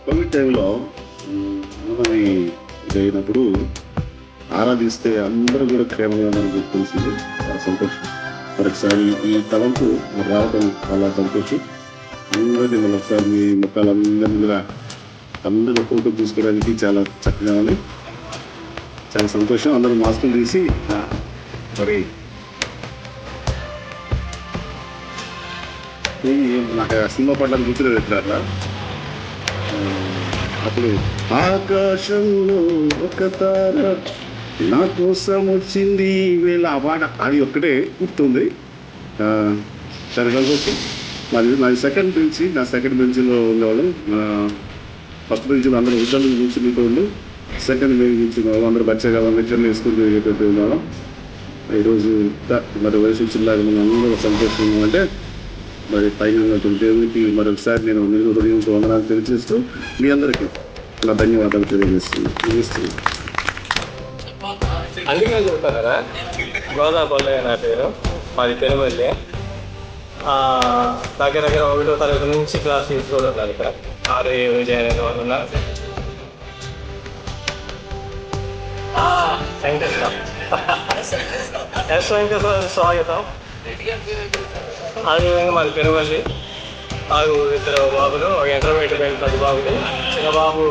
Covid టైంలో మనని ఇదైనప్పుడు ఆరాధిస్తే అందరూ కూడా క్షేమంగా మనకు తెలిసింది. చాలా సంతోషం. మరొకసారి ఈ తలంపు రావడం చాలా సంతోషం. అందరినీ మరొకసారి మీ ముఖాలందరినీ కూడా అందరూ ఫోటో తీసుకోవడానికి చాలా చక్కగా ఉంది. చాలా సంతోషం. అందరూ మాస్కులు తీసి మరి నాకు సినిమా పడ్డానికి గుర్తులేదు ఎట్లా అప్పుడు ఆకాశంలో ఒక తార నా కోసం వచ్చింది వీళ్ళ ఆ పాట అది ఒక్కటే గుర్తుంది. చాలా సంతోషం. నాది సెకండ్ బెంచ్. నా సెకండ్ బెంచ్లో ఉండేవాళ్ళు. ఫస్ట్ బెంచ్లో అందరూ ఉద్యోగం కూర్చునేటోళ్ళు. సెకండ్ బెంచ్ కూర్చున్న వాళ్ళు అందరూ బచ్చగా లెక్చర్లు వేసుకుని తిరిగేటట్టు ఉన్నాను. ఈరోజు మరి వయసు వచ్చినలాగా మనం అందరూ సంతోషంగా అంటే మరి పైన దేవునికి మరొకసారి నేను నిజ హృదయంతో వందనాలు తెలియజేస్తూ మీ అందరికీ నా ధన్యవాదాలు తెలియజేస్తున్నాను. అందుకే చెప్తారా గోదాపల్లి నా పేరు, మాది పెనుమల్లి. దగ్గర 1వ తరగతి నుంచి క్లాస్ తీసుకోవడం ఇక్కడ 6 జాయిన్ అయిన వాళ్ళు ఉన్నారు. స్వాగతం. అదేవిధంగా మాది పెనుమల్లి. నాకు 2 బాబులు, ఒక ఇంటర్మీడియట్ అయిన పెద్ద బాబుని, చిన్న బాబు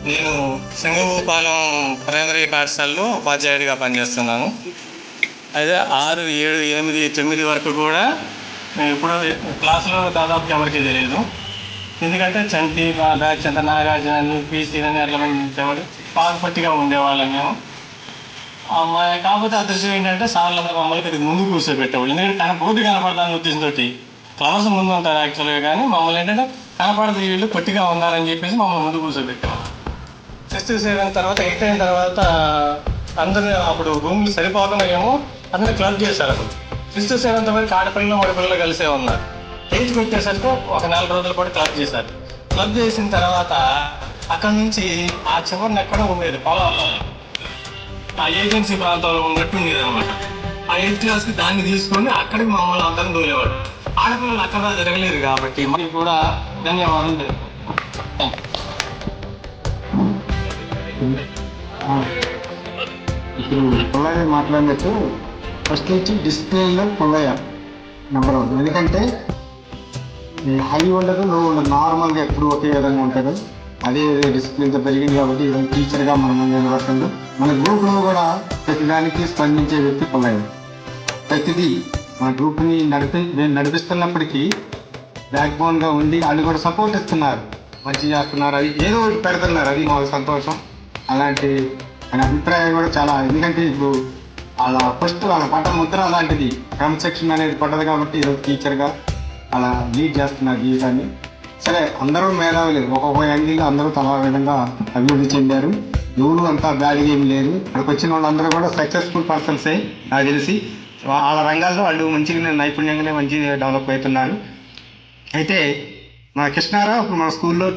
నేను సింగభూపాలెం ప్రైమరీ పాఠశాలలో ఉపాధ్యాయుడిగా పనిచేస్తున్నాను. అయితే 6, 7, 8, 9 వరకు కూడా మేము ఇప్పుడు క్లాసులో దాదాపు ఎవరికి తెలియదు. ఎందుకంటే చంటి బ్యాచ్ అంతా నాగార్జున పీసీలని అట్లా మంది పాకుపట్టిగా ఉండేవాళ్ళం మేము. కాకపోతే అదృష్టం ఏంటంటే సార్లందరూ మమ్మల్ని కొద్దిగా ముందు కూర్చోబెట్టేవాళ్ళు. ఎందుకంటే బోర్డు కనపడదాని ఉద్దేశంతో క్లాస్ ముందు ఉంటారు యాక్చువల్గా, కానీ మమ్మల్ని ఏంటంటే కనపడదు వీళ్ళు పొట్టిగా ఉన్నారని చెప్పేసి మమ్మల్ని ముందు కూర్చోబెట్టేవాళ్ళు. 6th, 7th తర్వాత 8th అయిన తర్వాత అందరినీ అప్పుడు రూమ్లు సరిపోతున్నాయేమో అందరూ క్లబ్ చేశారు. 6th, 7th వరకు ఆడపిల్లలు మగపిల్లలు కలిసే ఉన్నారు. 8th వచ్చేసరికి ఒక 4 రోజుల పాటు క్లబ్ చేశారు. క్లబ్ చేసిన తర్వాత అక్కడ నుంచి ఆ చివరిని ఎక్కడ ఉండేది పొలాల్లో, ఆ ఏజెన్సీ ప్రాంతంలో ఉన్నట్టు ఉండేది అనమాట. ఆ 8th క్లాస్కి దాన్ని తీసుకొని అక్కడికి మమ్మల్ని అందరం దూరేవాడు. ఆడపిల్లలు అక్కడ జరగలేదు కాబట్టి మనకి కూడా ధన్యవాదాలు. ఇప్పుడు పుల్లయ్య మాట్లాడినట్టు ఫస్ట్ నుంచి డిస్ప్లేలో పుల్లయ్య నెంబర్ 1. ఎందుకంటే హై ఉండదు, లో ఉండదు, నార్మల్గా ఎప్పుడు ఒకే విధంగా ఉంటుంది. అదే డిసిప్లిన్తో పెరిగింది కాబట్టి టీచర్గా మనం నిలబడుతుంది. మన గ్రూప్లో కూడా ప్రతిదానికి స్పందించే వ్యక్తి పుల్లయ్య. ప్రతిదీ మన గ్రూప్ని నేను నడిపిస్తున్నప్పటికీ బ్యాక్ బోన్గా ఉండి వాళ్ళు కూడా సపోర్ట్ ఇస్తున్నారు, మంచి చేస్తున్నారు, అది ఏదో ఒకటి పెడుతున్నారు, అది మాకు సంతోషం. అలాంటి ఆయన అభిప్రాయం కూడా చాలా, ఎందుకంటే ఇప్పుడు వాళ్ళ పట్ట ముద్ర అలాంటిది, క్రమశిక్షణ అనేది పడ్డది కాబట్టి ఈరోజు టీచర్గా అలా లీడ్ చేస్తున్నారు జీవితాన్ని. సరే, అందరూ మేధావులు, ఒక్కొక్క యాంగిల్లో అందరూ తలా విధంగా అభివృద్ధి చెందారు. ఎవరు అంతా బ్యాడ్గా ఏమి లేదు. ఇక్కడికి వచ్చిన వాళ్ళందరూ కూడా సక్సెస్ఫుల్ పర్సన్సే నాకు తెలిసి. వాళ్ళ రంగాల్లో వాళ్ళు మంచిగా నైపుణ్యంగానే మంచిగా డెవలప్ అవుతున్నారు. అయితే మన కృష్ణారావు ఇప్పుడు మన స్కూల్లో